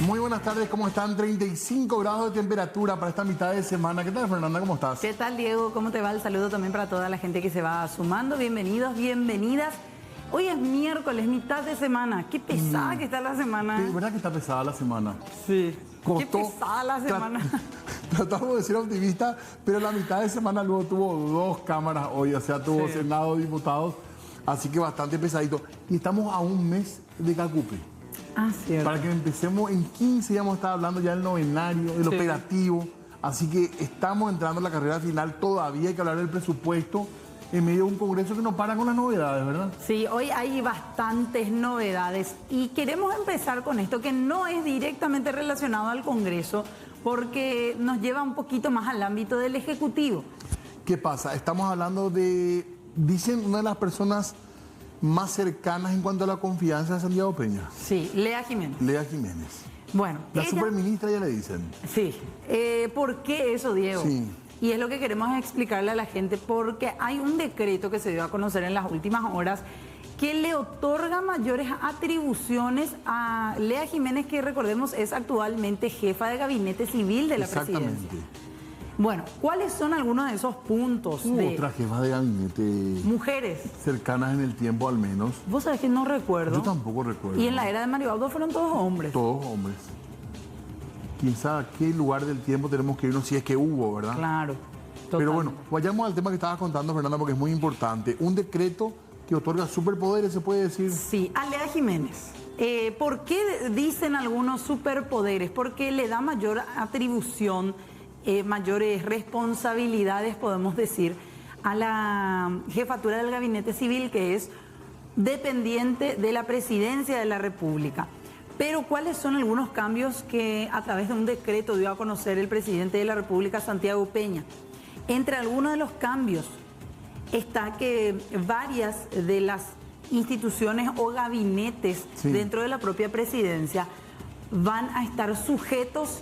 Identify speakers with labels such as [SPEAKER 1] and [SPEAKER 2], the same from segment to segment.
[SPEAKER 1] Muy buenas tardes, ¿cómo están? 35 grados de temperatura para esta mitad de semana. ¿Qué tal, Fernanda? ¿Cómo estás?
[SPEAKER 2] ¿Qué tal, Diego? ¿Cómo te va? El saludo también para toda la gente que se va sumando. Bienvenidos, bienvenidas. Hoy es miércoles, mitad de semana. Qué pesada que está la semana.
[SPEAKER 1] ¿Es verdad que está pesada la semana?
[SPEAKER 2] Sí.
[SPEAKER 1] Costó,
[SPEAKER 2] Qué pesada la semana.
[SPEAKER 1] Tratamos de ser optimistas, pero la mitad de semana luego tuvo 2 cámaras hoy, o sea, tuvo Senado, diputados, así que bastante pesadito. Y estamos a un mes de Cacupe.
[SPEAKER 2] Ah, cierto.
[SPEAKER 1] Para que empecemos en 15, ya vamos a estar hablando ya del novenario, del operativo. Así que estamos entrando en la carrera final, todavía hay que hablar del presupuesto en medio de un congreso que no para con las novedades, ¿verdad?
[SPEAKER 2] Sí, hoy hay bastantes novedades y queremos empezar con esto que no es directamente relacionado al Congreso porque nos lleva un poquito más al ámbito del Ejecutivo.
[SPEAKER 1] ¿Qué pasa? Estamos hablando de, dicen, una de las personas más cercanas en cuanto a la confianza de Santiago Peña.
[SPEAKER 2] Sí, Lea Jiménez.
[SPEAKER 1] Lea Jiménez.
[SPEAKER 2] Bueno,
[SPEAKER 1] La
[SPEAKER 2] ella...
[SPEAKER 1] superministra ya le dicen.
[SPEAKER 2] Sí. ¿Por qué eso, Diego?
[SPEAKER 1] Sí.
[SPEAKER 2] Y es lo que queremos explicarle a la gente porque hay un decreto que se dio a conocer en las últimas horas que le otorga mayores atribuciones a Lea Jiménez, que recordemos es actualmente jefa de gabinete civil de la presidencia.
[SPEAKER 1] Exactamente.
[SPEAKER 2] Bueno, ¿cuáles son algunos de esos puntos?
[SPEAKER 1] Otra jefa de gabinete.
[SPEAKER 2] Mujeres.
[SPEAKER 1] Cercanas en el tiempo al menos.
[SPEAKER 2] Vos sabés que no recuerdo.
[SPEAKER 1] Yo tampoco recuerdo.
[SPEAKER 2] Y en la era de Mario Abdo fueron todos hombres.
[SPEAKER 1] Todos hombres. Quién sabe a qué lugar del tiempo tenemos que irnos si es que hubo, ¿verdad?
[SPEAKER 2] Claro. Totalmente.
[SPEAKER 1] Pero bueno, vayamos al tema que estabas contando, Fernanda, porque es muy importante. Un decreto que otorga superpoderes, se puede decir.
[SPEAKER 2] Sí, a Lea Jiménez. ¿Por qué dicen algunos superpoderes? Porque le da mayor atribución, mayores responsabilidades, podemos decir, a la jefatura del Gabinete Civil, que es dependiente de la Presidencia de la República. Pero ¿cuáles son algunos cambios que a través de un decreto dio a conocer el presidente de la República, Santiago Peña? Entre algunos de los cambios está que varias de las instituciones o gabinetes dentro de la propia presidencia van a estar sujetos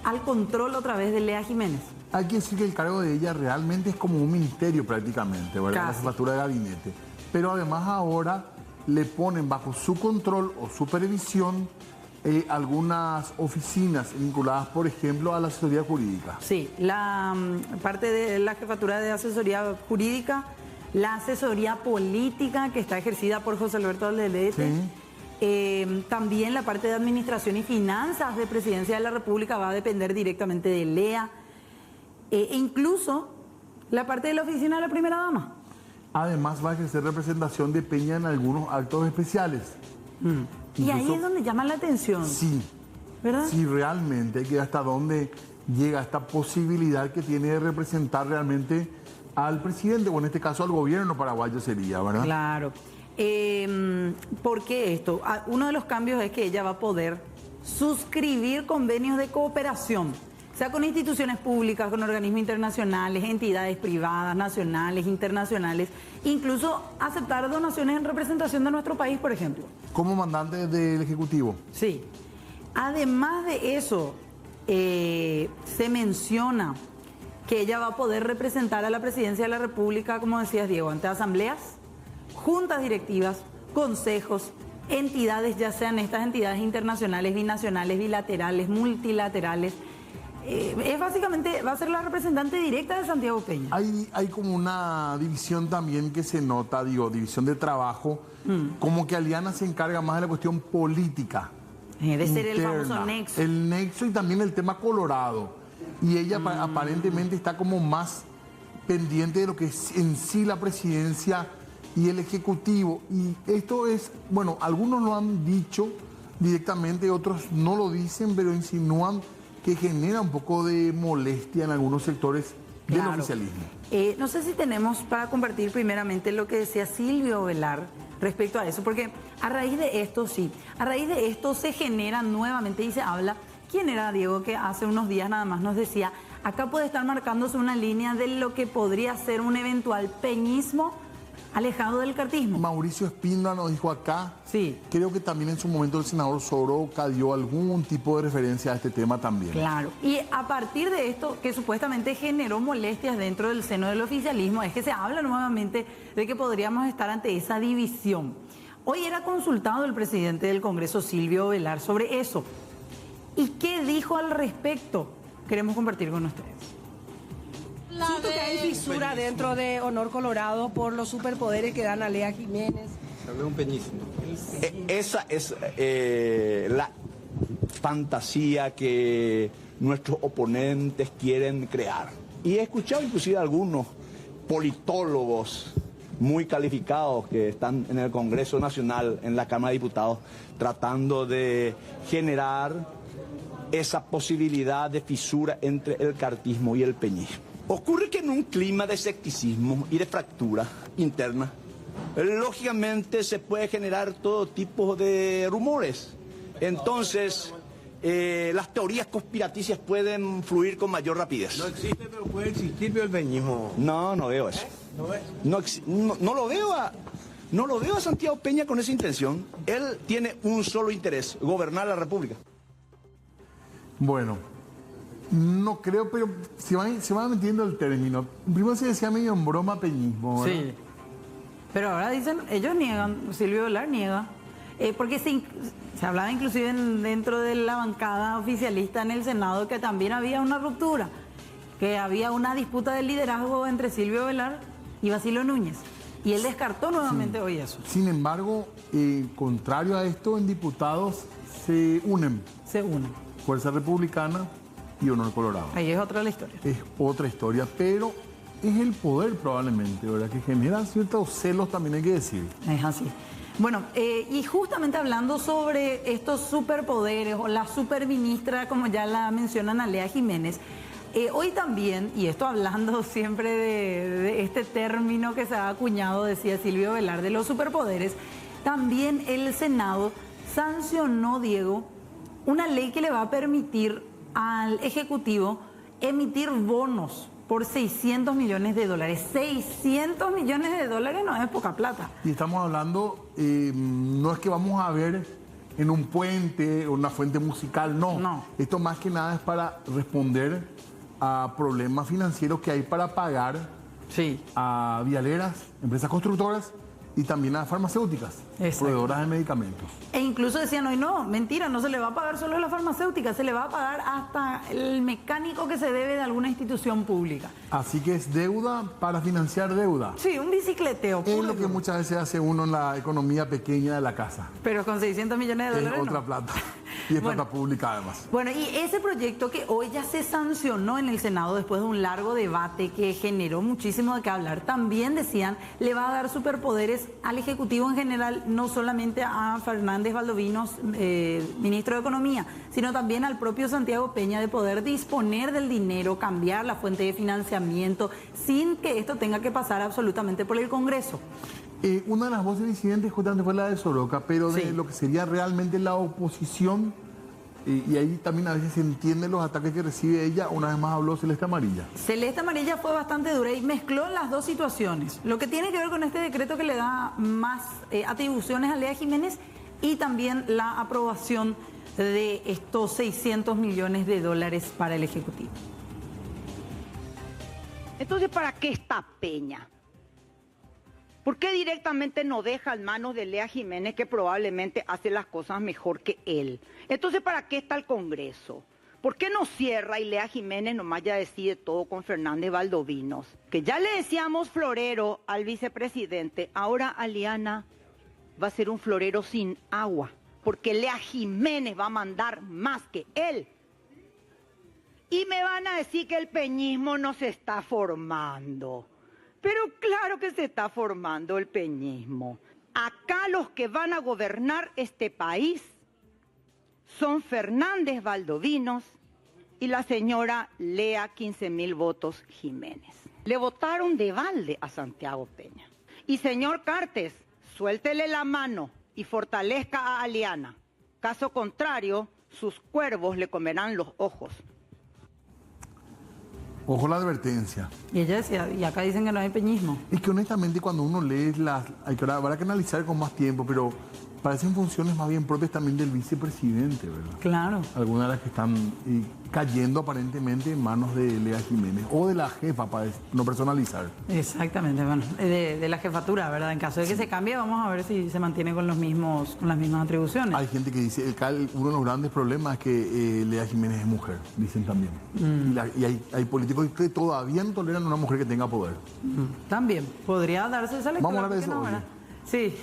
[SPEAKER 2] al control otra vez de Lea Jiménez.
[SPEAKER 1] Hay que decir que el cargo de ella realmente es como un ministerio prácticamente, ¿verdad? La jefatura de gabinete. Pero además ahora le ponen bajo su control o supervisión algunas oficinas vinculadas, por ejemplo, a la asesoría jurídica.
[SPEAKER 2] Sí, la parte de la jefatura de asesoría jurídica, la asesoría política que está ejercida por José Alberto Aldedete. Sí. También la parte de administración y finanzas de Presidencia de la República va a depender directamente de Lea. E incluso la parte de la oficina de la primera dama.
[SPEAKER 1] Además va a ejercer representación de Peña en algunos actos especiales.
[SPEAKER 2] Y ahí es donde llama la atención.
[SPEAKER 1] Sí.
[SPEAKER 2] ¿Verdad?
[SPEAKER 1] Sí, realmente hay que ver hasta dónde llega esta posibilidad que tiene de representar realmente al presidente, o en este caso al gobierno paraguayo sería, ¿verdad?
[SPEAKER 2] Claro. ¿Por qué esto? Uno de los cambios es que ella va a poder suscribir convenios de cooperación, sea con instituciones públicas, con organismos internacionales, entidades privadas, nacionales, internacionales, incluso aceptar donaciones en representación de nuestro país, por ejemplo.
[SPEAKER 1] Como mandante del Ejecutivo.
[SPEAKER 2] Sí. Además de eso, se menciona que ella va a poder representar a la Presidencia de la República, como decías, Diego, ante asambleas, juntas directivas, consejos, entidades, ya sean estas entidades internacionales, binacionales, bilaterales, multilaterales. Básicamente va a ser la representante directa de Santiago Peña.
[SPEAKER 1] Hay como una división también que se nota, digo, división de trabajo, como que Aliana se encarga más de la cuestión política.
[SPEAKER 2] De ser el famoso nexo.
[SPEAKER 1] El nexo y también el tema colorado. Y ella aparentemente está como más pendiente de lo que es en sí la presidencia y el Ejecutivo. Y esto es, bueno, algunos lo han dicho directamente, otros no lo dicen, pero insinúan que genera un poco de molestia en algunos sectores del oficialismo.
[SPEAKER 2] No sé si tenemos para compartir primeramente lo que decía Silvio Velar respecto a eso, porque a raíz de esto, a raíz de esto se genera nuevamente y se habla. ¿Quién era, Diego, que hace unos días nada más nos decía, acá puede estar marcándose una línea de lo que podría ser un eventual peñismo alejado del cartismo?
[SPEAKER 1] Mauricio Espíndola nos dijo acá.
[SPEAKER 2] Sí.
[SPEAKER 1] Creo que también en su momento el senador Soroka dio algún tipo de referencia a este tema también.
[SPEAKER 2] Claro. Y a partir de esto, que supuestamente generó molestias dentro del seno del oficialismo, es que se habla nuevamente de que podríamos estar ante esa división. Hoy era consultado el presidente del Congreso, Silvio Velar, sobre eso. ¿Y qué dijo al respecto? Queremos compartir con ustedes.
[SPEAKER 3] Siento que hay fisura dentro de Honor Colorado por los superpoderes que dan a Lea Jiménez.
[SPEAKER 4] Un peñísimo.
[SPEAKER 5] Esa es la fantasía que nuestros oponentes quieren crear. Y he escuchado inclusive a algunos politólogos muy calificados que están en el Congreso Nacional, en la Cámara de Diputados, tratando de generar esa posibilidad de fisura entre el cartismo y el peñismo. Ocurre que en un clima de escepticismo y de fractura interna, lógicamente se puede generar todo tipo de rumores. Entonces, las teorías conspiraticias pueden fluir con mayor rapidez.
[SPEAKER 4] No existe, pero puede existir el peñismo.
[SPEAKER 5] No, no veo eso. No lo veo a Santiago Peña con esa intención. Él tiene un solo interés: gobernar la República.
[SPEAKER 1] Bueno, no creo, pero se va metiendo el término. Primero se decía medio en broma peñismo, ¿verdad?
[SPEAKER 2] Sí. Pero ahora dicen, ellos niegan, Silvio Velar niega. Porque se hablaba inclusive dentro de la bancada oficialista en el Senado que también había una ruptura, que había una disputa de liderazgo entre Silvio Velar y Basilio Núñez. Y él descartó nuevamente hoy eso.
[SPEAKER 1] Sin embargo, contrario a esto, en diputados se unen
[SPEAKER 2] Se unen.
[SPEAKER 1] Fuerza Republicana y Honor Colorado.
[SPEAKER 2] Ahí es otra la historia.
[SPEAKER 1] Es otra historia, pero es el poder probablemente, ¿verdad? Que genera ciertos celos, también hay que decir.
[SPEAKER 2] Es así. Bueno, y justamente hablando sobre estos superpoderes o la superministra, como ya la mencionan, a Lea Jiménez, hoy también, y esto hablando siempre de este término que se ha acuñado, decía Silvio Velar, de los superpoderes, también el Senado sancionó, Diego, una ley que le va a permitir al Ejecutivo emitir bonos por 600 millones de dólares. 600 millones de dólares no es poca plata.
[SPEAKER 1] Y estamos hablando, no es que vamos a ver en un puente o una fuente musical, no.
[SPEAKER 2] No.
[SPEAKER 1] Esto más que nada es para responder a problemas financieros que hay para pagar
[SPEAKER 2] Sí.
[SPEAKER 1] a vialeras, empresas constructoras y también a farmacéuticas,
[SPEAKER 2] Exacto.
[SPEAKER 1] proveedoras de medicamentos.
[SPEAKER 2] E incluso decían hoy, no, mentira, no se le va a pagar solo a la farmacéutica, se le va a pagar hasta el mecánico que se debe de alguna institución pública.
[SPEAKER 1] Así que es deuda para financiar deuda.
[SPEAKER 2] Sí, un bicicleteo.
[SPEAKER 1] Es
[SPEAKER 2] puro.
[SPEAKER 1] lo que muchas veces hace uno en la economía pequeña de la casa.
[SPEAKER 2] Pero con 600 millones de
[SPEAKER 1] Es
[SPEAKER 2] dólares
[SPEAKER 1] otra
[SPEAKER 2] no.
[SPEAKER 1] plata. Y es
[SPEAKER 2] Bueno.
[SPEAKER 1] plata pública además.
[SPEAKER 2] Bueno, y ese proyecto que hoy ya se sancionó en el Senado después de un largo debate que generó muchísimo de qué hablar, también decían, le va a dar superpoderes al Ejecutivo en general, no solamente a Fernández Valdovinos, ministro de Economía, sino también al propio Santiago Peña, de poder disponer del dinero, cambiar la fuente de financiamiento, sin que esto tenga que pasar absolutamente por el Congreso.
[SPEAKER 1] Una de las voces disidentes justamente fue la de Soroka, pero de
[SPEAKER 2] Sí.
[SPEAKER 1] lo que sería realmente la oposición, y ahí también a veces se entienden los ataques que recibe ella, una vez más habló Celeste Amarilla.
[SPEAKER 2] Celeste Amarilla fue bastante dura y mezcló las dos situaciones. Lo que tiene que ver con este decreto que le da más atribuciones a Lea Jiménez y también la aprobación de estos 600 millones de dólares para el Ejecutivo.
[SPEAKER 6] Entonces, ¿para qué está Peña? ¿Por qué directamente no deja en manos de Lea Jiménez, que probablemente hace las cosas mejor que él? Entonces, ¿para qué está el Congreso? ¿Por qué no cierra y Lea Jiménez nomás ya decide todo con Fernández Valdovinos? Que ya le decíamos florero al vicepresidente, ahora Aliana va a ser un florero sin agua, porque Lea Jiménez va a mandar más que él. Y me van a decir que el peñismo no se está formando. Pero claro que se está formando el peñismo. Acá los que van a gobernar este país son Fernández Valdovinos y la señora Lea 15.000 votos Jiménez. Le votaron de balde a Santiago Peña. Y señor Cartes, suéltele la mano y fortalezca a Aliana. Caso contrario, sus cuervos le comerán los ojos.
[SPEAKER 1] Ojo la advertencia.
[SPEAKER 2] Y ella decía, y acá dicen que no hay peñismo.
[SPEAKER 1] Es que honestamente cuando uno lee habrá que analizar con más tiempo, pero parecen funciones más bien propias también del vicepresidente, ¿verdad?
[SPEAKER 2] Claro.
[SPEAKER 1] Algunas de las que están cayendo aparentemente en manos de Lea Jiménez o de la jefa, para no personalizar.
[SPEAKER 2] Exactamente, bueno, de la jefatura, ¿verdad? En caso de que se cambie, vamos a ver si se mantiene con las mismas atribuciones.
[SPEAKER 1] Hay gente que dice, uno de los grandes problemas es que Lea Jiménez es mujer, dicen también. Y hay políticos que todavía no toleran a una mujer que tenga poder.
[SPEAKER 2] También, podría darse esa lectura.
[SPEAKER 1] Vamos a hablar de eso hoy.
[SPEAKER 2] Sí,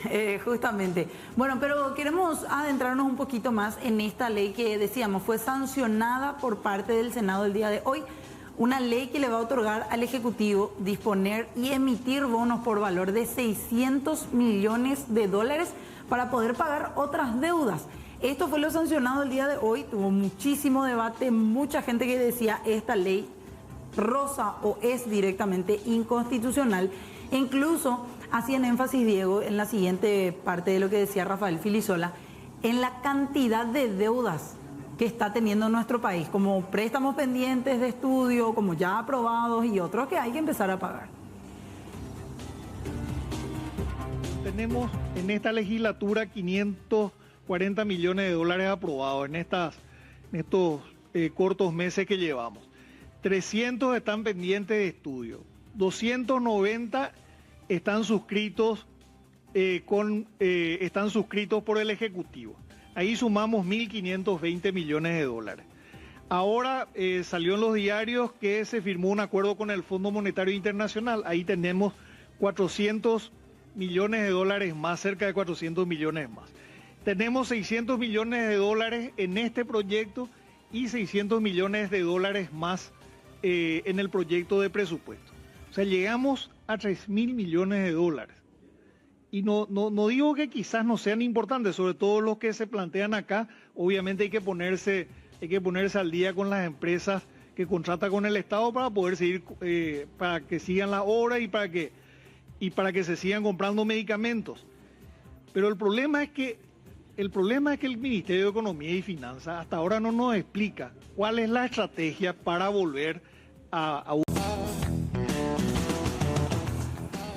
[SPEAKER 2] justamente. Bueno, pero queremos adentrarnos un poquito más en esta ley que decíamos fue sancionada por parte del Senado el día de hoy. Una ley que le va a otorgar al Ejecutivo disponer y emitir bonos por valor de $600 millones para poder pagar otras deudas. Esto fue lo sancionado el día de hoy. Tuvo muchísimo debate, mucha gente que decía esta ley roza o es directamente inconstitucional. E incluso hacían énfasis, Diego, en la siguiente parte de lo que decía Rafael Filisola, en la cantidad de deudas que está teniendo nuestro país, como préstamos pendientes de estudio, como ya aprobados y otros que hay que empezar a pagar.
[SPEAKER 7] Tenemos en esta legislatura 540 millones de dólares aprobados en estos cortos meses que llevamos. 300 están pendientes de estudio, 290 están suscritos por el Ejecutivo. Ahí sumamos 1.520 millones de dólares. Ahora salió en los diarios que se firmó un acuerdo con el Fondo Monetario Internacional. Ahí tenemos 400 millones de dólares más, cerca de 400 millones más. Tenemos 600 millones de dólares en este proyecto y 600 millones de dólares más en el proyecto de presupuesto. O sea, llegamos a 3.000 millones de dólares. Y no digo que quizás no sean importantes, sobre todo los que se plantean acá. Obviamente hay que ponerse al día con las empresas que contrata con el Estado para poder seguir, para que sigan la obra y para que se sigan comprando medicamentos. Pero el problema es que el Ministerio de Economía y Finanzas hasta ahora no nos explica cuál es la estrategia para volver a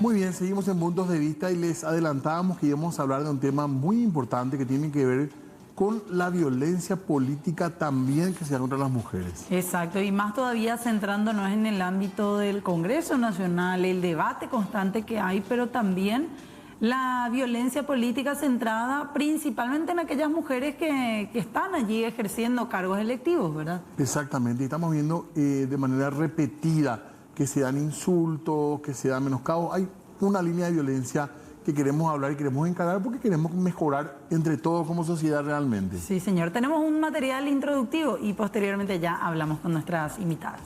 [SPEAKER 1] Muy bien, seguimos en Puntos de Vista y les adelantábamos que íbamos a hablar de un tema muy importante que tiene que ver con la violencia política también que se da contra las mujeres.
[SPEAKER 2] Exacto, y más todavía centrándonos en el ámbito del Congreso Nacional, el debate constante que hay, pero también la violencia política centrada principalmente en aquellas mujeres que están allí ejerciendo cargos electivos, ¿verdad?
[SPEAKER 1] Exactamente, y estamos viendo de manera repetida que se dan insultos, que se dan menoscabos. Hay una línea de violencia que queremos hablar y queremos encarar porque queremos mejorar entre todos como sociedad realmente.
[SPEAKER 2] Sí, señor. Tenemos un material introductivo y posteriormente ya hablamos con nuestras invitadas.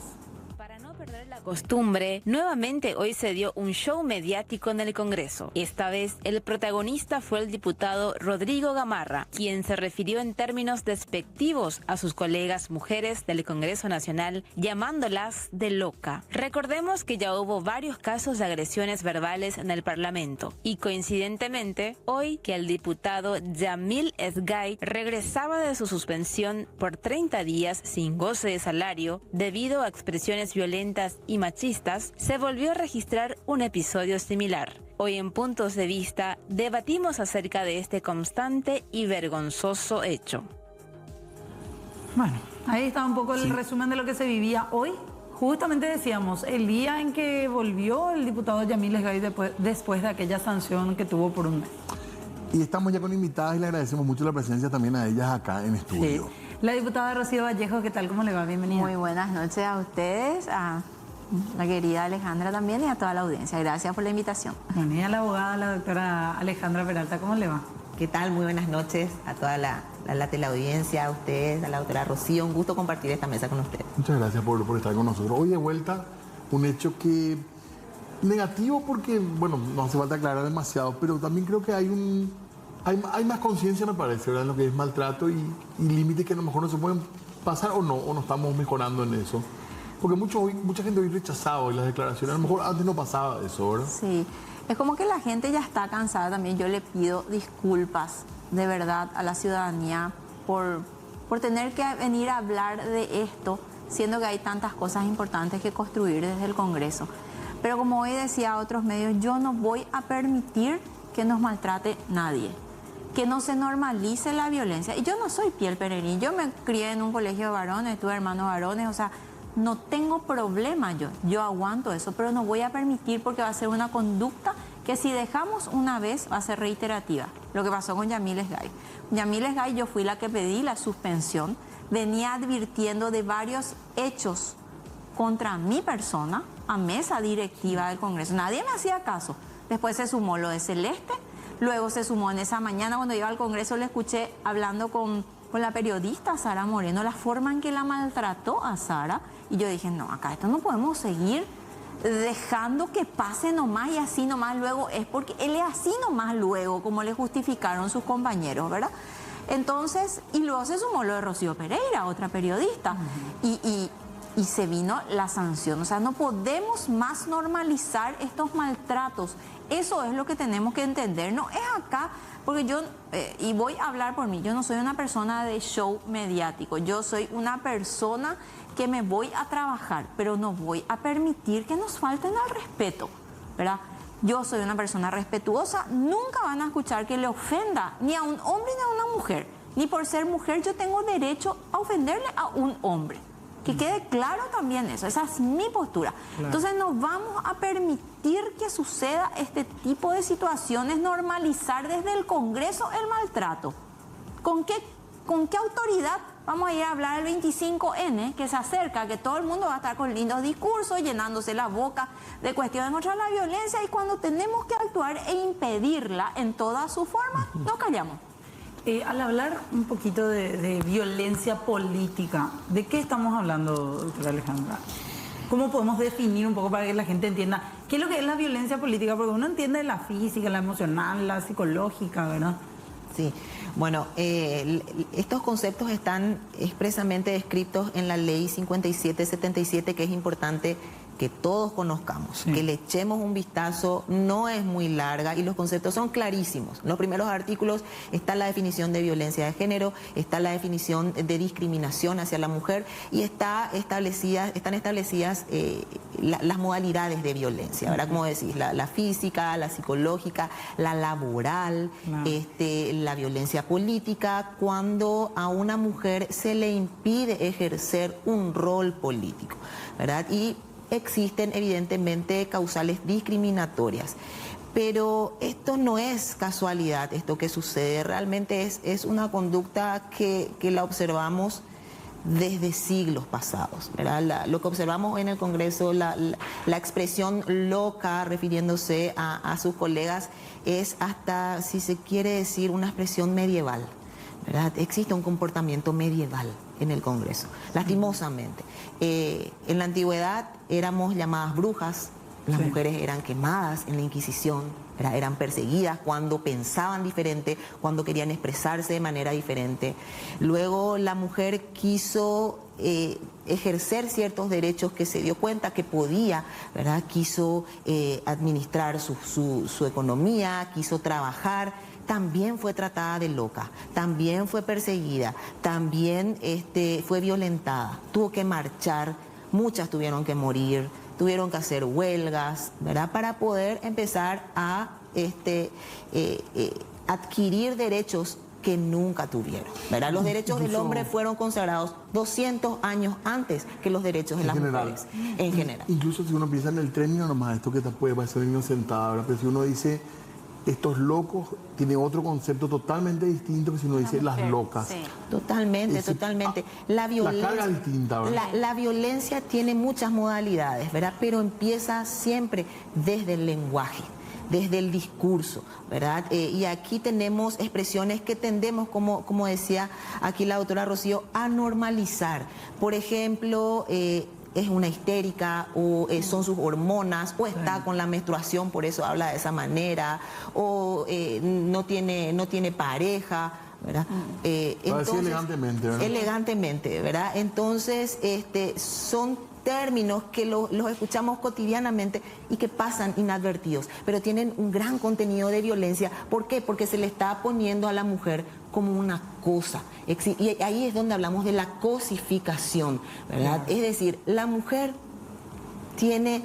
[SPEAKER 8] Costumbre, nuevamente hoy se dio un show mediático en el Congreso. Esta vez el protagonista fue el diputado Rodrigo Gamarra, quien se refirió en términos despectivos a sus colegas mujeres del Congreso Nacional, llamándolas de loca. Recordemos que ya hubo varios casos de agresiones verbales en el Parlamento y coincidentemente hoy que el diputado Yamil Esgay regresaba de su suspensión por 30 días sin goce de salario debido a expresiones violentas y machistas, se volvió a registrar un episodio similar. Hoy en Puntos de Vista debatimos acerca de este constante y vergonzoso hecho.
[SPEAKER 2] Bueno, ahí está un poco el resumen de lo que se vivía hoy. Justamente decíamos, el día en que volvió el diputado Yamil Esgay después de aquella sanción que tuvo por un mes.
[SPEAKER 1] Y estamos ya con invitadas y le agradecemos mucho la presencia también a ellas acá en estudio.
[SPEAKER 2] Sí. La diputada Rocío Vallejo, ¿qué tal? ¿Cómo le va? Bienvenida.
[SPEAKER 9] Muy buenas noches a ustedes, a la querida Alejandra también y a toda la audiencia. Gracias por la invitación.
[SPEAKER 2] Bueno, y a la abogada, la doctora Alejandra Peralta, ¿cómo le va?
[SPEAKER 10] ¿Qué tal? Muy buenas noches a toda la teleaudiencia, a ustedes, a la doctora Rocío. Un gusto compartir esta mesa con ustedes.
[SPEAKER 1] Muchas gracias por estar con nosotros. Hoy de vuelta, un hecho que negativo porque, bueno, no hace falta aclarar demasiado, pero también creo que hay más conciencia, me parece, ¿verdad?, en lo que es maltrato y límites que a lo mejor no se pueden pasar o no estamos mejorando en eso. Porque mucha gente hoy rechazaba hoy las declaraciones. A lo mejor antes no pasaba eso, ¿verdad?
[SPEAKER 9] Sí, es como que la gente ya está cansada también. Yo le pido disculpas de verdad a la ciudadanía por tener que venir a hablar de esto, siendo que hay tantas cosas importantes que construir desde el Congreso. Pero como hoy decía a otros medios, yo no voy a permitir que nos maltrate nadie. que no se normalice la violencia. Y yo no soy Piel Pererín, yo me crié en un colegio de varones, tuve hermanos varones, o sea, no tengo problema yo aguanto eso, pero no voy a permitir porque va a ser una conducta que si dejamos una vez va a ser reiterativa. Lo que pasó con Yamil Sgay. Yamil Sgay, yo fui la que pedí la suspensión, venía advirtiendo de varios hechos contra mi persona a mesa directiva del Congreso. Nadie me hacía caso. Después se sumó lo de Celeste, luego se sumó en esa mañana cuando iba al Congreso, le escuché hablando con la periodista Sara Moreno, la forma en que la maltrató a Sara, y yo dije, no, acá esto no podemos seguir dejando que pase nomás y así nomás luego, es porque él es así nomás luego, como le justificaron sus compañeros, ¿verdad? Entonces, y luego se sumó lo de Rocío Pereira, otra periodista, y se vino la sanción. O sea, no podemos más normalizar estos maltratos. Eso es lo que tenemos que entender. No es acá, porque yo, y voy a hablar por mí, yo no soy una persona de show mediático, yo soy una persona que me voy a trabajar, pero no voy a permitir que nos falten al respeto, ¿verdad? Yo soy una persona respetuosa, nunca van a escuchar que le ofenda ni a un hombre ni a una mujer. Ni por ser mujer yo tengo derecho a ofenderle a un hombre. Que quede claro también eso, esa es mi postura. Claro. Entonces no vamos a permitir que suceda este tipo de situaciones, normalizar desde el Congreso el maltrato. ¿Con qué autoridad vamos a ir a hablar el 25N que se acerca, que todo el mundo va a estar con lindos discursos, llenándose la boca de cuestiones contra la violencia, y cuando tenemos que actuar e impedirla en toda su forma, nos callamos?
[SPEAKER 2] Al hablar un poquito de violencia política, ¿de qué estamos hablando, doctora Alejandra? ¿Cómo podemos definir un poco para que la gente entienda qué es lo que es la violencia política? Porque uno entiende la física, la emocional, la psicológica, ¿verdad?
[SPEAKER 10] Sí, bueno, estos conceptos están expresamente descritos en la ley 5777, que es importante que todos conozcamos, que le echemos un vistazo, no es muy larga y los conceptos son clarísimos. En los primeros artículos está la definición de violencia de género, está la definición de discriminación hacia la mujer y están establecidas las modalidades de violencia, ¿verdad? Como decís, la física, la psicológica, la laboral, la violencia política, cuando a una mujer se le impide ejercer un rol político, ¿verdad? Y existen evidentemente causales discriminatorias, pero esto no es casualidad, esto que sucede realmente es una conducta que la observamos desde siglos pasados, ¿verdad? Lo que observamos en el Congreso, la expresión loca refiriéndose a sus colegas es hasta, si se quiere decir, una expresión medieval, ¿verdad? Existe un comportamiento medieval en el Congreso, lastimosamente. En la antigüedad éramos llamadas brujas, las mujeres eran quemadas en la Inquisición, eran perseguidas cuando pensaban diferente, cuando querían expresarse de manera diferente. Luego la mujer quiso ejercer ciertos derechos que se dio cuenta que podía, ¿verdad? Quiso administrar su economía, quiso trabajar. También fue tratada de loca, también fue perseguida, también fue violentada, tuvo que marchar, muchas tuvieron que morir, tuvieron que hacer huelgas, ¿verdad? Para poder empezar a adquirir derechos que nunca tuvieron, ¿verdad? Los derechos del hombre fueron consagrados 200 años antes que los derechos de las mujeres, en general.
[SPEAKER 1] Incluso si uno piensa en el término nomás, esto que te puede parecer inocentada, ¿verdad? Pero si uno dice estos locos, tiene otro concepto totalmente distinto que si uno dice las locas.
[SPEAKER 9] Sí.
[SPEAKER 10] Totalmente. La violencia,
[SPEAKER 1] carga es distinta, ¿verdad?
[SPEAKER 10] La violencia tiene muchas modalidades, ¿verdad? Pero empieza siempre desde el lenguaje, desde el discurso, ¿verdad? Y aquí tenemos expresiones que tendemos, como decía aquí la doctora Rocío, a normalizar. Por ejemplo, es una histérica, o son sus hormonas, o está con la menstruación, por eso habla de esa manera, o no tiene pareja, ¿verdad? Entonces,
[SPEAKER 1] elegantemente, ¿verdad?
[SPEAKER 10] Elegantemente, ¿verdad? Entonces, son términos que los escuchamos cotidianamente y que pasan inadvertidos, pero tienen un gran contenido de violencia. ¿Por qué? Porque se le está poniendo a la mujer como una cosa. Y ahí es donde hablamos de la cosificación, ¿verdad? Es decir, la mujer tiene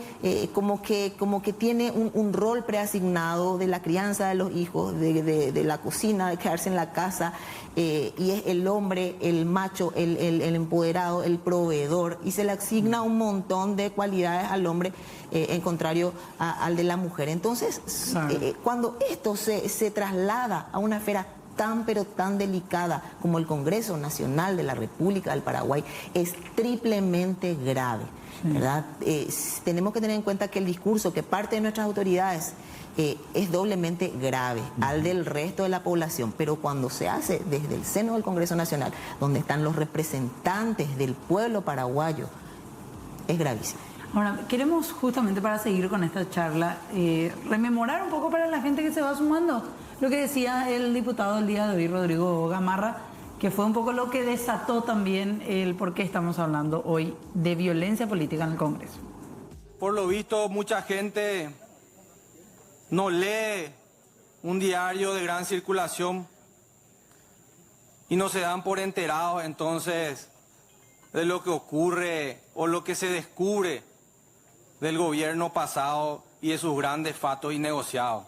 [SPEAKER 10] como que tiene un rol preasignado de la crianza de los hijos, de la cocina, de quedarse en la casa, y es el hombre, el macho, el empoderado, el proveedor, y se le asigna un montón de cualidades al hombre en contrario al de la mujer. Entonces, cuando esto se traslada a una esfera tan pero tan delicada como el Congreso Nacional de la República del Paraguay, es triplemente grave, ¿verdad? Tenemos que tener en cuenta que el discurso que parte de nuestras autoridades es doblemente grave al del resto de la población, pero cuando se hace desde el seno del Congreso Nacional, donde están los representantes del pueblo paraguayo, es gravísimo.
[SPEAKER 2] Ahora, queremos justamente para seguir con esta charla, rememorar un poco para la gente que se va sumando lo que decía el diputado del día de hoy, Rodrigo Gamarra, que fue un poco lo que desató también el por qué estamos hablando hoy de violencia política en el Congreso.
[SPEAKER 4] Por lo visto, mucha gente no lee un diario de gran circulación y no se dan por enterados entonces de lo que ocurre o lo que se descubre del gobierno pasado y de sus grandes fatos innegociados.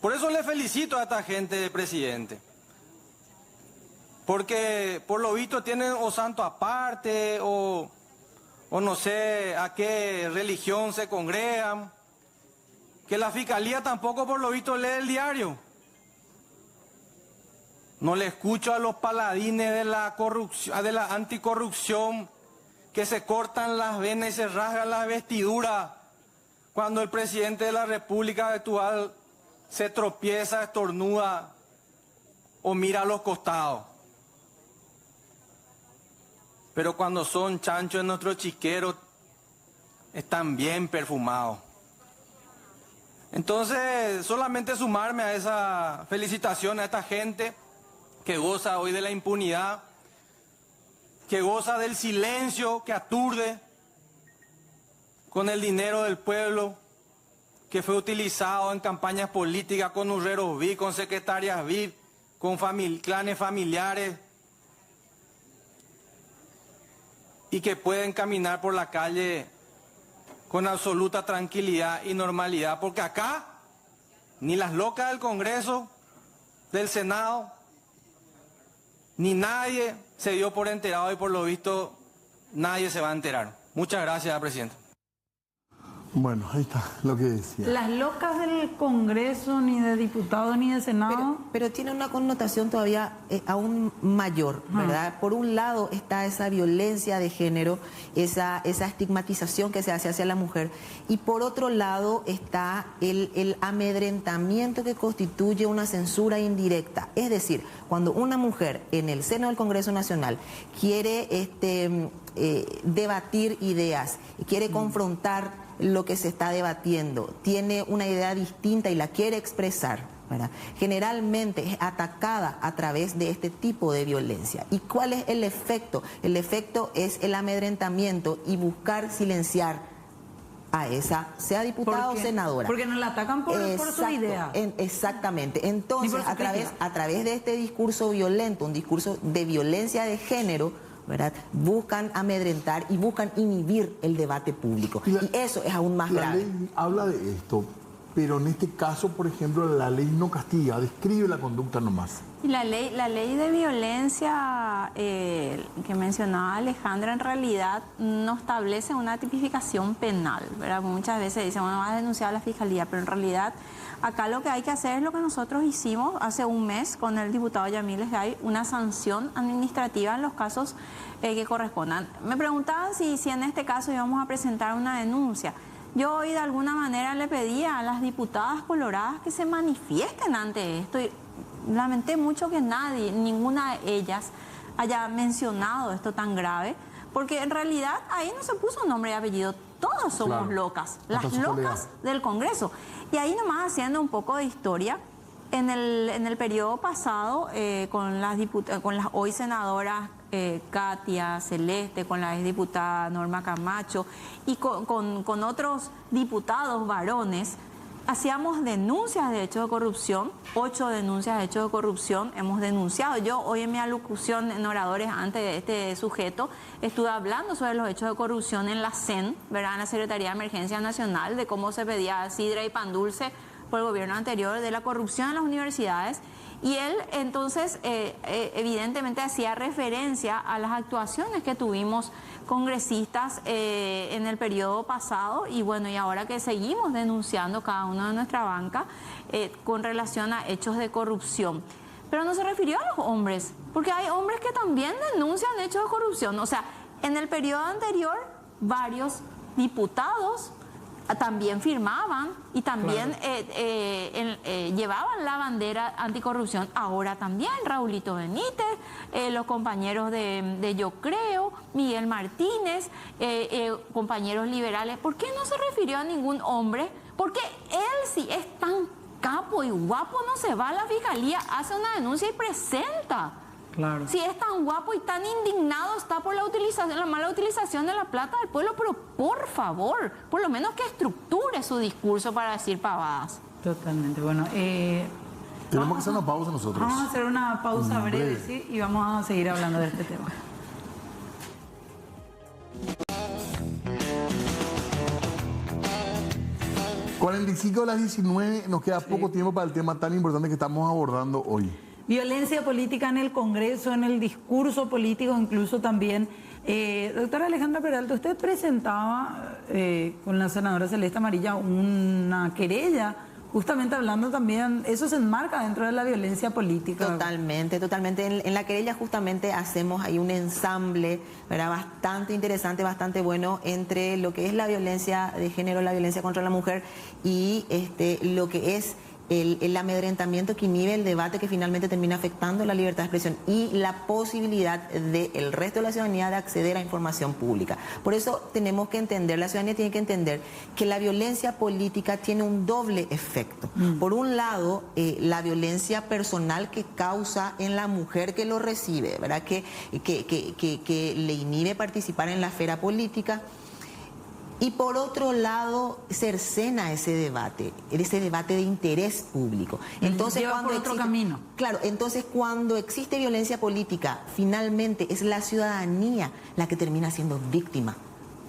[SPEAKER 4] Por eso le felicito a esta gente, presidente, porque por lo visto tienen o santo aparte o no sé a qué religión se congregan, que la fiscalía tampoco por lo visto lee el diario. No le escucho a los paladines de la corrupción, de la anticorrupción, que se cortan las venas y se rasgan las vestiduras cuando el presidente de la República actual se tropieza, estornuda o mira a los costados. Pero cuando son chanchos en nuestros chiqueros, están bien perfumados. Entonces, solamente sumarme a esa felicitación a esta gente que goza hoy de la impunidad, que goza del silencio que aturde con el dinero del pueblo, que fue utilizado en campañas políticas con urreros VIP, con secretarias VIP, con clanes familiares, y que pueden caminar por la calle con absoluta tranquilidad y normalidad, porque acá ni las locas del Congreso, del Senado, ni nadie se dio por enterado y por lo visto nadie se va a enterar. Muchas gracias, presidente.
[SPEAKER 1] Bueno, ahí está lo que decía.
[SPEAKER 2] Las locas del Congreso, ni de diputados ni de Senado.
[SPEAKER 10] Pero tiene una connotación todavía aún mayor, ¿verdad? Por un lado está esa violencia de género, esa estigmatización que se hace hacia la mujer, y por otro lado está el amedrentamiento que constituye una censura indirecta. Es decir, cuando una mujer en el seno del Congreso Nacional quiere debatir ideas, quiere confrontar lo que se está debatiendo, tiene una idea distinta y la quiere expresar, ¿verdad? Generalmente es atacada a través de este tipo de violencia. ¿Y cuál es el efecto? El efecto es el amedrentamiento y buscar silenciar a esa, sea diputada o senadora.
[SPEAKER 2] Porque nos la atacan por su idea.
[SPEAKER 10] Exactamente. Entonces, a través de este discurso violento, un discurso de violencia de género, ¿verdad? Buscan amedrentar y buscan inhibir el debate público. Y eso es aún más grave.
[SPEAKER 1] La ley habla de esto, pero en este caso, por ejemplo, la ley no castiga, describe la conducta nomás.
[SPEAKER 9] Y la ley de violencia que mencionaba Alejandra en realidad no establece una tipificación penal, ¿verdad? Muchas veces dicen, bueno, va a denunciar a la fiscalía, pero en realidad acá lo que hay que hacer es lo que nosotros hicimos hace un mes con el diputado Yamil Esgay, una sanción administrativa en los casos que correspondan. Me preguntaban si en este caso íbamos a presentar una denuncia. Yo hoy de alguna manera le pedía a las diputadas coloradas que se manifiesten ante esto y lamenté mucho que ninguna de ellas haya mencionado esto tan grave, porque en realidad ahí no se puso nombre y apellido, todas somos locas, las locas del Congreso. Y ahí nomás haciendo un poco de historia, en el periodo pasado con las hoy senadoras Katia, Celeste, con la exdiputada Norma Camacho y con otros diputados varones, hacíamos denuncias de hechos de corrupción, 8 denuncias de hechos de corrupción hemos denunciado. Yo hoy en mi alocución en Oradores ante este sujeto estuve hablando sobre los hechos de corrupción en la CEN, ¿verdad? En la Secretaría de Emergencia Nacional, de cómo se pedía sidra y pan dulce por el gobierno anterior, de la corrupción en las universidades. Y él entonces evidentemente hacía referencia a las actuaciones que tuvimos congresistas en el periodo pasado y bueno, y ahora que seguimos denunciando cada uno de nuestra banca con relación a hechos de corrupción. Pero no se refirió a los hombres, porque hay hombres que también denuncian hechos de corrupción. O sea, en el periodo anterior varios diputados también firmaban y también llevaban la bandera anticorrupción. Ahora también Raulito Benítez, los compañeros de Yo Creo, Miguel Martínez, compañeros liberales. ¿Por qué no se refirió a ningún hombre? Porque él, si es tan capo y guapo, no se va a la fiscalía, hace una denuncia y presenta.
[SPEAKER 2] Claro.
[SPEAKER 9] Si es tan guapo y tan indignado está por la mala utilización de la plata del pueblo, pero por favor, por lo menos que estructure su discurso para decir pavadas.
[SPEAKER 2] Totalmente. Bueno,
[SPEAKER 1] tenemos que hacer una pausa nosotros.
[SPEAKER 2] Vamos a hacer una pausa breve, ¿sí? Y vamos a seguir hablando de este tema.
[SPEAKER 1] ...45 a las 19, nos queda poco tiempo para el tema tan importante que estamos abordando hoy.
[SPEAKER 2] Violencia política en el Congreso, en el discurso político, incluso también. Doctora Alejandra Peralta, usted presentaba con la senadora Celeste Amarilla una querella, justamente hablando también, eso se enmarca dentro de la violencia política.
[SPEAKER 10] Totalmente, totalmente. En la querella justamente hacemos ahí un ensamble, ¿verdad? Bastante interesante, bastante bueno entre lo que es la violencia de género, la violencia contra la mujer y lo que es el amedrentamiento que inhibe el debate que finalmente termina afectando la libertad de expresión y la posibilidad del resto de la ciudadanía de acceder a información pública. Por eso tenemos que entender, la ciudadanía tiene que entender que la violencia política tiene un doble efecto. Por un lado, la violencia personal que causa en la mujer que lo recibe, ¿verdad? Que le inhibe participar en la esfera política. Y por otro lado, cercena ese debate de interés público. Entonces,
[SPEAKER 2] lleva por otro camino.
[SPEAKER 10] Claro, entonces cuando existe violencia política, finalmente es la ciudadanía la que termina siendo víctima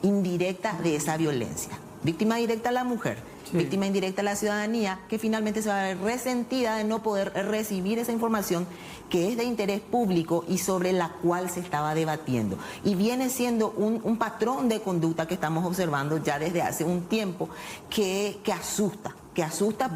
[SPEAKER 10] indirecta de esa violencia. Víctima directa la mujer, sí. Víctima indirecta la ciudadanía, que finalmente se va a ver resentida de no poder recibir esa información que es de interés público y sobre la cual se estaba debatiendo. Y viene siendo un patrón de conducta que estamos observando ya desde hace un tiempo que asusta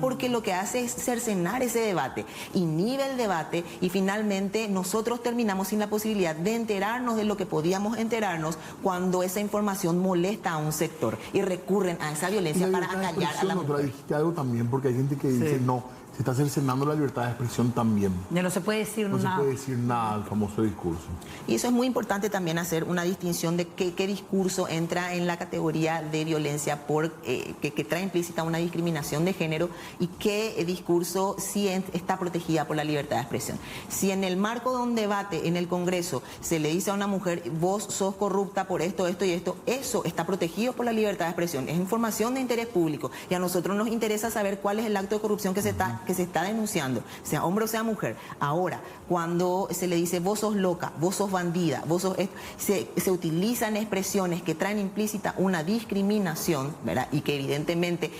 [SPEAKER 10] porque lo que hace es cercenar ese debate, inhibe el debate y finalmente nosotros terminamos sin la posibilidad de enterarnos de lo que podíamos enterarnos cuando esa información molesta a un sector y recurren a esa violencia para acallar a la mujer.
[SPEAKER 1] Dijiste algo también, porque hay gente que dice no, se está cercenando la libertad de expresión también.
[SPEAKER 2] Ya no se puede decir nada.
[SPEAKER 1] No se puede decir nada, el famoso discurso.
[SPEAKER 10] Y eso es muy importante también hacer una distinción de qué discurso entra en la categoría de violencia que trae implícita una discriminación de género y qué discurso sí está protegida por la libertad de expresión. Si en el marco de un debate en el Congreso se le dice a una mujer, vos sos corrupta por esto, esto y esto, eso está protegido por la libertad de expresión. Es información de interés público y a nosotros nos interesa saber cuál es el acto de corrupción que se está denunciando, sea hombre o sea mujer. Ahora, cuando se le dice vos sos loca, vos sos bandida, vos sos se utilizan expresiones que traen implícita una discriminación, ¿verdad? Y que evidentemente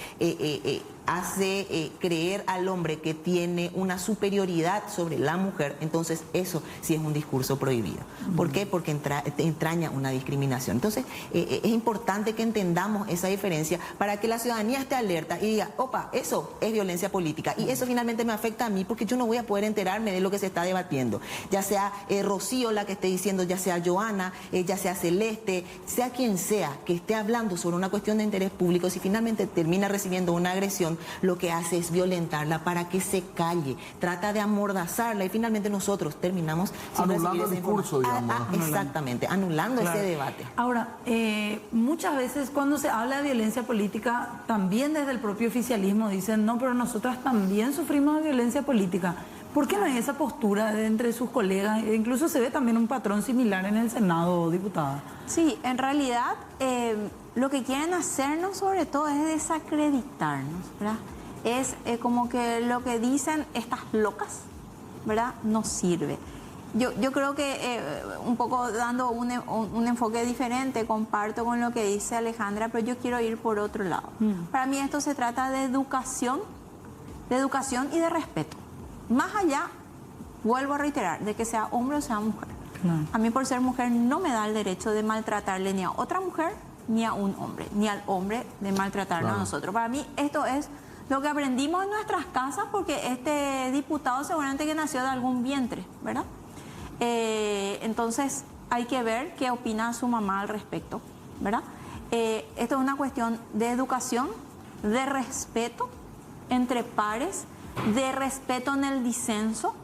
[SPEAKER 10] hace creer al hombre que tiene una superioridad sobre la mujer, entonces eso sí es un discurso prohibido. ¿Por qué? Porque entraña una discriminación. Entonces es importante que entendamos esa diferencia para que la ciudadanía esté alerta y diga, opa, eso es violencia política y eso finalmente me afecta a mí porque yo no voy a poder enterarme de lo que se está debatiendo. Ya sea Rocío la que esté diciendo, ya sea Joana, ya sea Celeste, sea quien sea que esté hablando sobre una cuestión de interés público, si finalmente termina recibiendo una agresión, lo que hace es violentarla para que se calle, trata de amordazarla y finalmente nosotros terminamos
[SPEAKER 1] anulando el discurso, digamos.
[SPEAKER 10] Exactamente, anulando ese debate.
[SPEAKER 2] Ahora, muchas veces cuando se habla de violencia política, también desde el propio oficialismo dicen, no, pero nosotras también sufrimos de violencia política. ¿Por qué no hay esa postura de entre sus colegas? Incluso se ve también un patrón similar en el Senado, diputada.
[SPEAKER 9] Sí, en realidad lo que quieren hacernos sobre todo es desacreditarnos, ¿verdad? es como que lo que dicen estas locas, ¿verdad? No sirve. Yo creo que un poco dando un enfoque diferente, comparto con lo que dice Alejandra, pero yo quiero ir por otro lado. Para mí esto se trata de educación y de respeto. Más allá, vuelvo a reiterar, de que sea hombre o sea mujer. A mí por ser mujer no me da el derecho de maltratarle ni a otra mujer, ni a un hombre, ni al hombre de maltratarnos a nosotros. Para mí esto es lo que aprendimos en nuestras casas, porque este diputado seguramente que nació de algún vientre, ¿verdad? Entonces hay que ver qué opina su mamá al respecto, ¿verdad? Esto es una cuestión de educación, de respeto entre pares, de respeto en el disenso.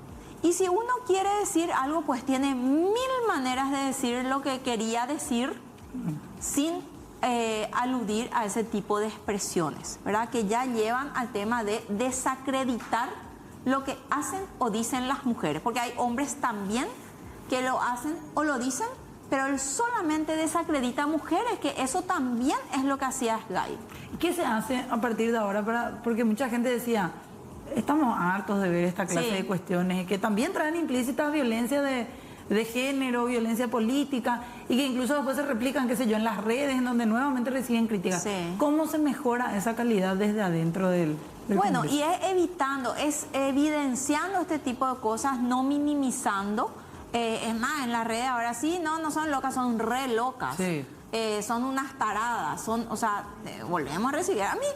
[SPEAKER 9] Y si uno quiere decir algo, pues tiene 1000 maneras de decir lo que quería decir sin aludir a ese tipo de expresiones, ¿verdad? Que ya llevan al tema de desacreditar lo que hacen o dicen las mujeres. Porque hay hombres también que lo hacen o lo dicen, pero él solamente desacredita a mujeres, que eso también es lo que hacía Sgay.
[SPEAKER 2] ¿Qué se hace a partir de ahora? Porque mucha gente decía... Estamos hartos de ver esta clase de cuestiones que también traen implícitas violencia de género, violencia política, y que incluso después se replican, qué sé yo, en las redes, en donde nuevamente reciben críticas. ¿Cómo se mejora esa calidad desde adentro del
[SPEAKER 9] Bueno,
[SPEAKER 2] Congreso?
[SPEAKER 9] y es evitando, es evidenciando este tipo de cosas, no minimizando. Es más, en las redes ahora sí, no son locas, son re locas. Son unas taradas, volvemos a recibir a mí.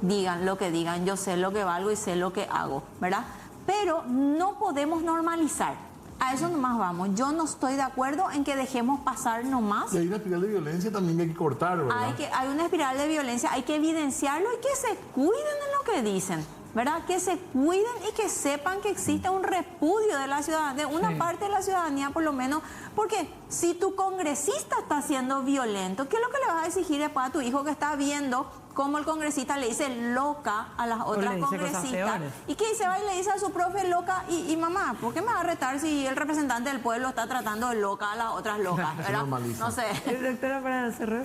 [SPEAKER 9] Digan lo que digan, yo sé lo que valgo y sé lo que hago, ¿verdad? Pero no podemos normalizar. A eso nomás vamos. Yo no estoy de acuerdo en que dejemos pasar nomás.
[SPEAKER 1] Y hay una espiral de violencia también que hay que cortar, ¿verdad?
[SPEAKER 9] Hay una espiral de violencia, hay que evidenciarlo y que se cuiden de lo que dicen, ¿verdad? Que se cuiden y que sepan que existe un repudio de la ciudadanía, de una parte de la ciudadanía por lo menos, porque si tu congresista está siendo violento, ¿qué es lo que le vas a exigir después a tu hijo que está viendo cómo el congresista le dice loca a las otras congresistas? ¿Y qué se va y le dice a su profe loca? Y mamá, ¿por qué me va a retar si el representante del pueblo está tratando de loca a las otras locas? ¿Verdad? No sé.
[SPEAKER 2] Doctora, para cerrar.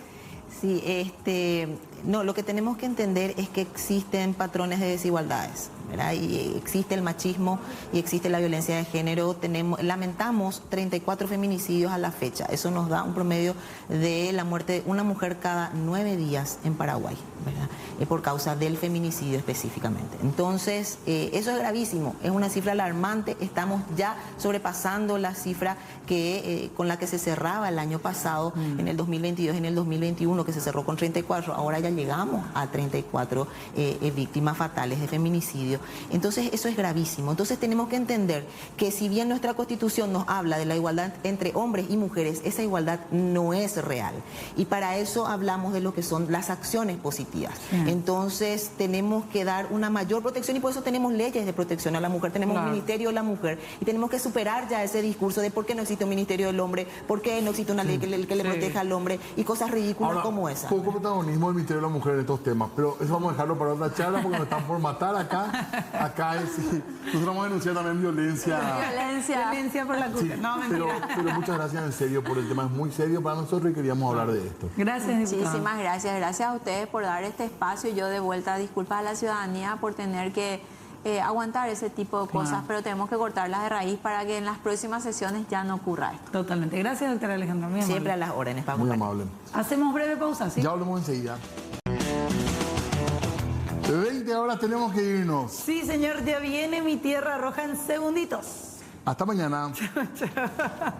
[SPEAKER 10] Sí, no, lo que tenemos que entender es que existen patrones de desigualdades, ¿verdad? Y existe el machismo y existe la violencia de género. Lamentamos 34 feminicidios a la fecha. Eso nos da un promedio de la muerte de una mujer cada 9 días en Paraguay, ¿verdad? Por causa del feminicidio específicamente. Entonces, eso es gravísimo, es una cifra alarmante. Estamos ya sobrepasando la cifra con la que se cerraba el año pasado, en el 2022 y en el 2021, que se cerró con 34. Ahora ya llegamos a 34 víctimas fatales de feminicidio. Entonces, eso es gravísimo. Entonces, tenemos que entender que si bien nuestra Constitución nos habla de la igualdad entre hombres y mujeres, esa igualdad no es real. Y para eso hablamos de lo que son las acciones positivas. Entonces, tenemos que dar una mayor protección y por eso tenemos leyes de protección a la mujer, tenemos un Ministerio de la Mujer y tenemos que superar ya ese discurso de por qué no existe un Ministerio del Hombre, por qué no existe una ley que le proteja al hombre y cosas ridículas como esa.
[SPEAKER 1] Poco protagonismo del Ministerio de la Mujer en estos temas, pero eso vamos a dejarlo para otra charla porque nos están por matar acá. Nosotros vamos a denunciar también violencia.
[SPEAKER 2] Violencia por la culpa. No, mentira.
[SPEAKER 1] Pero muchas gracias en serio por el tema, es muy serio para nosotros y queríamos hablar de esto.
[SPEAKER 2] Gracias,
[SPEAKER 9] muchísimas gracias. Gracias a ustedes por dar este espacio. Yo de vuelta disculpas a la ciudadanía por tener que aguantar ese tipo de cosas, pero tenemos que cortarlas de raíz para que en las próximas sesiones ya no ocurra esto.
[SPEAKER 2] Totalmente. Gracias, doctora Alejandra. Muy
[SPEAKER 10] Siempre
[SPEAKER 2] amable.
[SPEAKER 10] a las órdenes, para
[SPEAKER 1] muy amable.
[SPEAKER 2] Hacemos breve pausa, ¿sí?
[SPEAKER 1] Ya hablamos enseguida. 20 horas tenemos que irnos.
[SPEAKER 2] Sí, señor, ya viene Mi Tierra Roja en segunditos.
[SPEAKER 1] Hasta mañana.
[SPEAKER 2] Chao.